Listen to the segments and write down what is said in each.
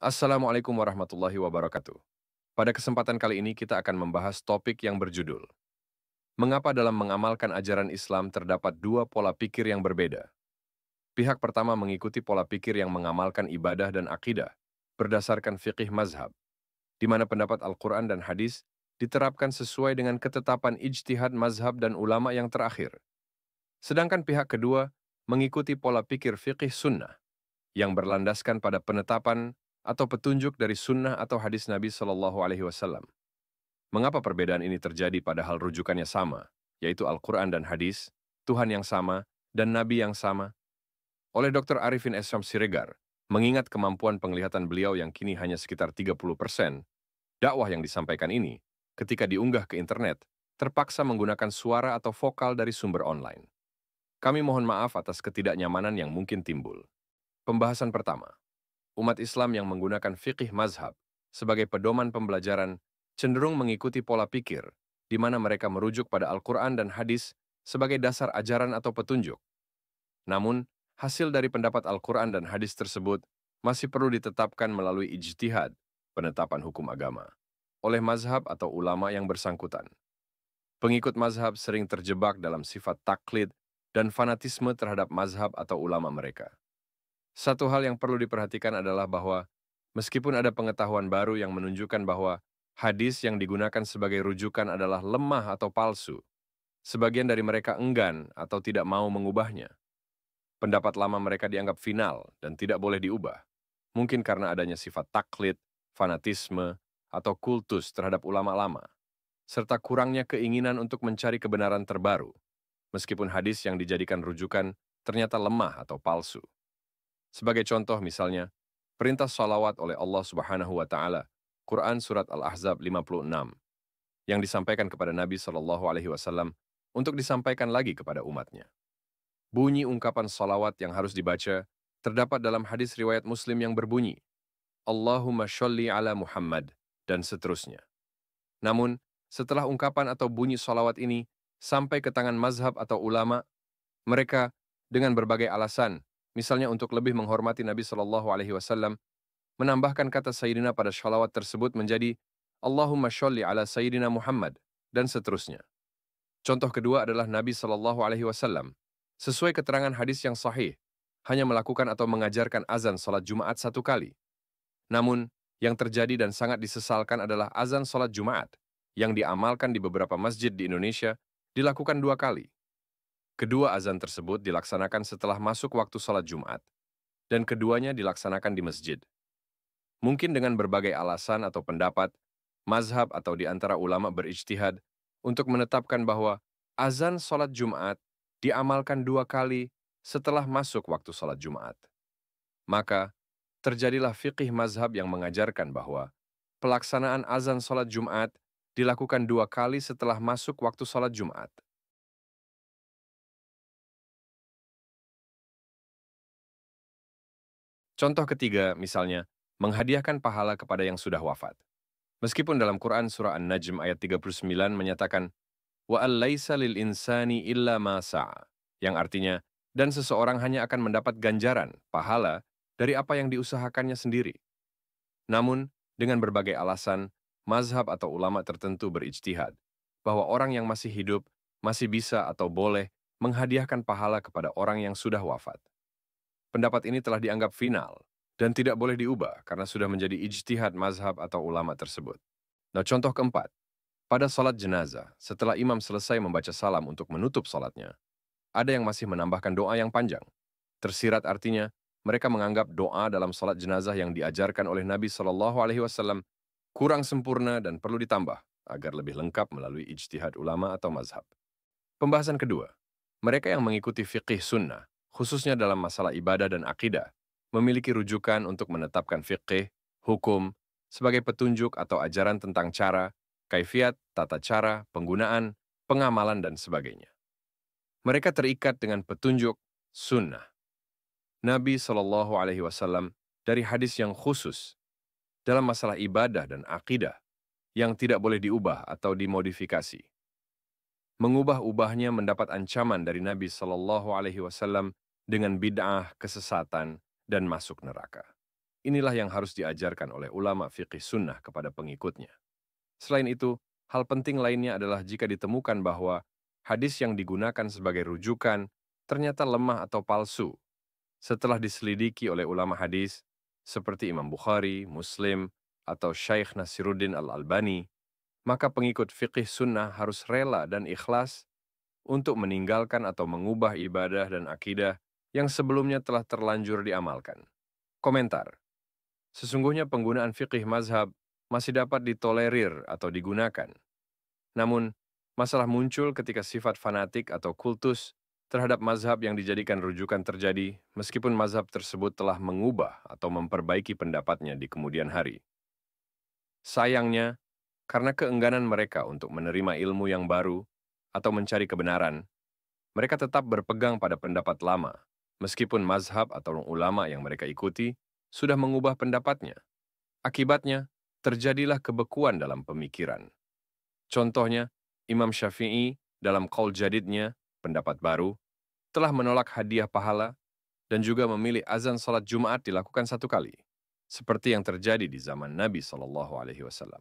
Assalamualaikum warahmatullahi wabarakatuh. Pada kesempatan kali ini kita akan membahas topik yang berjudul, mengapa dalam mengamalkan ajaran Islam terdapat dua pola pikir yang berbeda? Pihak pertama mengikuti pola pikir yang mengamalkan ibadah dan akidah berdasarkan fiqih mazhab, di mana pendapat Al-Quran dan hadis diterapkan sesuai dengan ketetapan ijtihad mazhab dan ulama yang terakhir. Sedangkan pihak kedua mengikuti pola pikir fiqih sunnah, yang berlandaskan pada penetapan atau petunjuk dari sunnah atau hadis Nabi Shallallahu Alaihi Wasallam. Mengapa perbedaan ini terjadi padahal rujukannya sama, yaitu Al-Quran dan hadis, Tuhan yang sama, dan Nabi yang sama? Oleh Dr. Arifin S. Siregar, mengingat kemampuan penglihatan beliau yang kini hanya sekitar 30%, dakwah yang disampaikan ini, ketika diunggah ke internet, terpaksa menggunakan suara atau vokal dari sumber online. Kami mohon maaf atas ketidaknyamanan yang mungkin timbul. Pembahasan pertama, umat Islam yang menggunakan fiqih mazhab sebagai pedoman pembelajaran cenderung mengikuti pola pikir di mana mereka merujuk pada Al-Quran dan hadis sebagai dasar ajaran atau petunjuk. Namun, hasil dari pendapat Al-Quran dan hadis tersebut masih perlu ditetapkan melalui ijtihad, penetapan hukum agama, oleh mazhab atau ulama yang bersangkutan. Pengikut mazhab sering terjebak dalam sifat taklid dan fanatisme terhadap mazhab atau ulama mereka. Satu hal yang perlu diperhatikan adalah bahwa meskipun ada pengetahuan baru yang menunjukkan bahwa hadis yang digunakan sebagai rujukan adalah lemah atau palsu, sebagian dari mereka enggan atau tidak mau mengubahnya. Pendapat lama mereka dianggap final dan tidak boleh diubah, mungkin karena adanya sifat taklid, fanatisme, atau kultus terhadap ulama lama, serta kurangnya keinginan untuk mencari kebenaran terbaru, meskipun hadis yang dijadikan rujukan ternyata lemah atau palsu. Sebagai contoh misalnya, perintah salawat oleh Allah Subhanahu wa Ta'ala, Quran Surat Al-Ahzab 56, yang disampaikan kepada Nabi Shallallahu Alaihi Wasallam untuk disampaikan lagi kepada umatnya. Bunyi ungkapan salawat yang harus dibaca terdapat dalam hadis riwayat Muslim yang berbunyi, Allahumma sholli ala Muhammad, dan seterusnya. Namun, setelah ungkapan atau bunyi salawat ini sampai ke tangan mazhab atau ulama, mereka dengan berbagai alasan, misalnya untuk lebih menghormati Nabi Shallallahu Alaihi Wasallam, menambahkan kata Sayyidina pada sholawat tersebut menjadi Allahumma sholli ala Sayyidina Muhammad, dan seterusnya. Contoh kedua adalah Nabi Shallallahu Alaihi Wasallam, sesuai keterangan hadis yang sahih, hanya melakukan atau mengajarkan azan salat Jumat satu kali. Namun, yang terjadi dan sangat disesalkan adalah azan salat Jumat, yang diamalkan di beberapa masjid di Indonesia, dilakukan dua kali. Kedua azan tersebut dilaksanakan setelah masuk waktu salat Jumat, dan keduanya dilaksanakan di masjid. Mungkin dengan berbagai alasan atau pendapat, mazhab atau di antara ulama berijtihad untuk menetapkan bahwa azan salat Jumat diamalkan dua kali setelah masuk waktu salat Jumat. Maka, terjadilah fiqih mazhab yang mengajarkan bahwa pelaksanaan azan salat Jumat dilakukan dua kali setelah masuk waktu salat Jumat. Contoh ketiga, misalnya, menghadiahkan pahala kepada yang sudah wafat. Meskipun dalam Quran surah An-Najm ayat 39 menyatakan, wa al-laisa lil insani illa ma sa'a, yang artinya, dan seseorang hanya akan mendapat ganjaran, pahala, dari apa yang diusahakannya sendiri. Namun, dengan berbagai alasan, mazhab atau ulama tertentu berijtihad, bahwa orang yang masih hidup masih bisa atau boleh menghadiahkan pahala kepada orang yang sudah wafat. Pendapat ini telah dianggap final dan tidak boleh diubah karena sudah menjadi ijtihad mazhab atau ulama tersebut. Nah, contoh keempat, pada salat jenazah, setelah imam selesai membaca salam untuk menutup salatnya, ada yang masih menambahkan doa yang panjang. Tersirat artinya, mereka menganggap doa dalam salat jenazah yang diajarkan oleh Nabi Shallallahu Alaihi Wasallam kurang sempurna dan perlu ditambah agar lebih lengkap melalui ijtihad ulama atau mazhab. Pembahasan kedua, mereka yang mengikuti fiqih sunnah, khususnya dalam masalah ibadah dan akidah, memiliki rujukan untuk menetapkan fiqih, hukum, sebagai petunjuk atau ajaran tentang cara, kaifiat, tata cara, penggunaan, pengamalan, dan sebagainya. Mereka terikat dengan petunjuk sunnah Nabi Shallallahu Alaihi Wasallam dari hadis yang khusus dalam masalah ibadah dan akidah yang tidak boleh diubah atau dimodifikasi. Mengubah-ubahnya mendapat ancaman dari Nabi Shallallahu Alaihi Wasallam dengan bid'ah, kesesatan, dan masuk neraka. Inilah yang harus diajarkan oleh ulama fiqih sunnah kepada pengikutnya. Selain itu, hal penting lainnya adalah jika ditemukan bahwa hadis yang digunakan sebagai rujukan ternyata lemah atau palsu. Setelah diselidiki oleh ulama hadis, seperti Imam Bukhari, Muslim, atau Syekh Nasiruddin Al-Albani, maka pengikut fiqih sunnah harus rela dan ikhlas untuk meninggalkan atau mengubah ibadah dan akidah yang sebelumnya telah terlanjur diamalkan. Komentar: sesungguhnya penggunaan fiqih mazhab masih dapat ditolerir atau digunakan. Namun, masalah muncul ketika sifat fanatik atau kultus terhadap mazhab yang dijadikan rujukan terjadi meskipun mazhab tersebut telah mengubah atau memperbaiki pendapatnya di kemudian hari. Sayangnya, karena keengganan mereka untuk menerima ilmu yang baru atau mencari kebenaran, mereka tetap berpegang pada pendapat lama, meskipun mazhab atau ulama yang mereka ikuti sudah mengubah pendapatnya. Akibatnya, terjadilah kebekuan dalam pemikiran. Contohnya, Imam Syafi'i dalam Qaul Jadidnya, pendapat baru, telah menolak hadiah pahala dan juga memilih azan salat Jumat dilakukan satu kali, seperti yang terjadi di zaman Nabi SAW.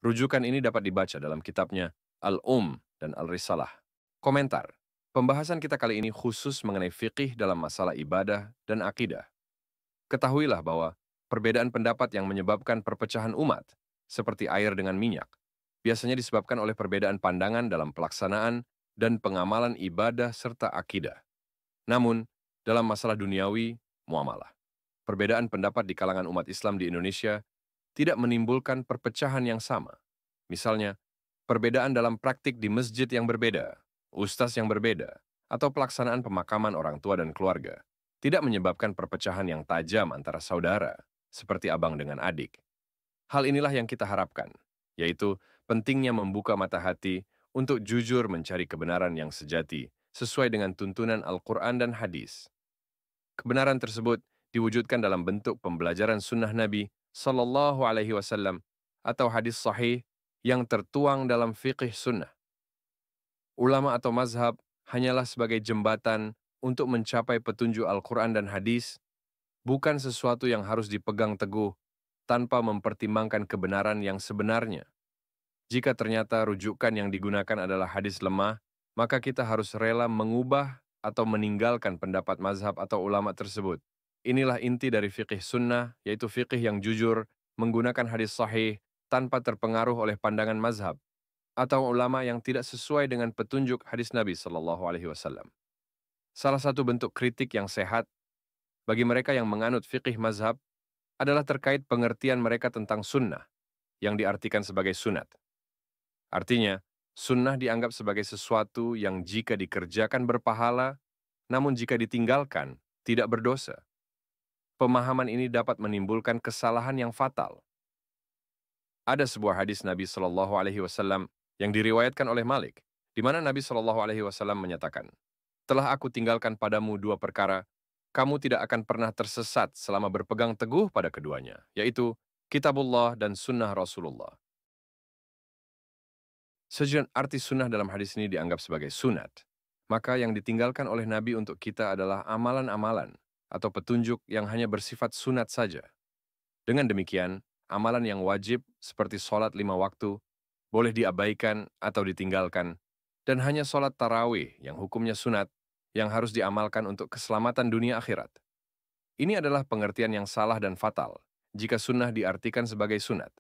Rujukan ini dapat dibaca dalam kitabnya Al-Um dan Al-Risalah. Komentar: pembahasan kita kali ini khusus mengenai fiqih dalam masalah ibadah dan akidah. Ketahuilah bahwa perbedaan pendapat yang menyebabkan perpecahan umat, seperti air dengan minyak, biasanya disebabkan oleh perbedaan pandangan dalam pelaksanaan dan pengamalan ibadah serta akidah. Namun, dalam masalah duniawi, muamalah, perbedaan pendapat di kalangan umat Islam di Indonesia tidak menimbulkan perpecahan yang sama. Misalnya, perbedaan dalam praktik di masjid yang berbeda, ustaz yang berbeda, atau pelaksanaan pemakaman orang tua dan keluarga tidak menyebabkan perpecahan yang tajam antara saudara, seperti abang dengan adik. Hal inilah yang kita harapkan, yaitu pentingnya membuka mata hati untuk jujur mencari kebenaran yang sejati sesuai dengan tuntunan Al-Quran dan hadis. Kebenaran tersebut diwujudkan dalam bentuk pembelajaran sunnah Nabi Sallallahu Alaihi Wasallam atau hadis sahih yang tertuang dalam fiqih sunnah. Ulama atau mazhab hanyalah sebagai jembatan untuk mencapai petunjuk Al-Quran dan hadis, bukan sesuatu yang harus dipegang teguh tanpa mempertimbangkan kebenaran yang sebenarnya. Jika ternyata rujukan yang digunakan adalah hadis lemah, maka kita harus rela mengubah atau meninggalkan pendapat mazhab atau ulama tersebut. Inilah inti dari fiqih sunnah, yaitu fiqih yang jujur, menggunakan hadis sahih tanpa terpengaruh oleh pandangan mazhab atau ulama yang tidak sesuai dengan petunjuk hadis Nabi Shallallahu Alaihi Wasallam. Salah satu bentuk kritik yang sehat bagi mereka yang menganut fiqih mazhab adalah terkait pengertian mereka tentang sunnah, yang diartikan sebagai sunat. Artinya, sunnah dianggap sebagai sesuatu yang jika dikerjakan berpahala, namun jika ditinggalkan, tidak berdosa. Pemahaman ini dapat menimbulkan kesalahan yang fatal. Ada sebuah hadis Nabi Shallallahu Alaihi Wasallam yang diriwayatkan oleh Malik, di mana Nabi Shallallahu Alaihi Wasallam menyatakan, telah aku tinggalkan padamu dua perkara, kamu tidak akan pernah tersesat selama berpegang teguh pada keduanya, yaitu Kitabullah dan Sunnah Rasulullah. Sejauh arti sunnah dalam hadis ini dianggap sebagai sunat, maka yang ditinggalkan oleh Nabi untuk kita adalah amalan-amalan atau petunjuk yang hanya bersifat sunat saja. Dengan demikian, amalan yang wajib seperti sholat 5 waktu boleh diabaikan atau ditinggalkan, dan hanya sholat tarawih yang hukumnya sunat yang harus diamalkan untuk keselamatan dunia akhirat. Ini adalah pengertian yang salah dan fatal jika sunnah diartikan sebagai sunat.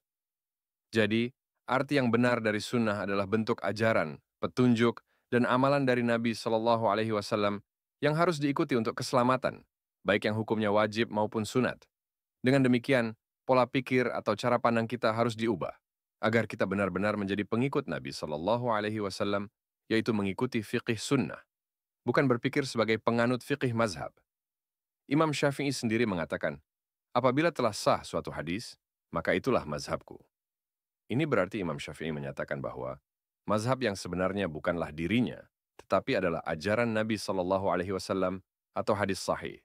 Jadi, arti yang benar dari sunnah adalah bentuk ajaran, petunjuk, dan amalan dari Nabi Shallallahu Alaihi Wasallam yang harus diikuti untuk keselamatan, baik yang hukumnya wajib maupun sunat. Dengan demikian, pola pikir atau cara pandang kita harus diubah, agar kita benar-benar menjadi pengikut Nabi Shallallahu Alaihi Wasallam, yaitu mengikuti fiqih sunnah, bukan berpikir sebagai penganut fiqih mazhab. Imam Syafi'i sendiri mengatakan, apabila telah sah suatu hadis, maka itulah mazhabku. Ini berarti Imam Syafi'i menyatakan bahwa mazhab yang sebenarnya bukanlah dirinya, tetapi adalah ajaran Nabi Shallallahu Alaihi Wasallam atau hadis sahih.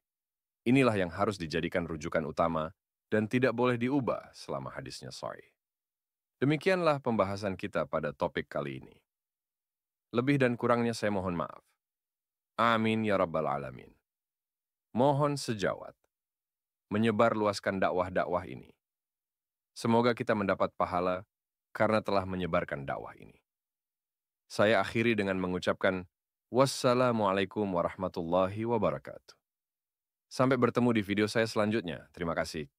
Inilah yang harus dijadikan rujukan utama dan tidak boleh diubah selama hadisnya sahih. Demikianlah pembahasan kita pada topik kali ini. Lebih dan kurangnya saya mohon maaf. Amin ya rabbal alamin. Mohon sejawat. menyebarluaskan dakwah-dakwah ini. Semoga kita mendapat pahala karena telah menyebarkan dakwah ini. Saya akhiri dengan mengucapkan wassalamualaikum warahmatullahi wabarakatuh. Sampai bertemu di video saya selanjutnya. Terima kasih.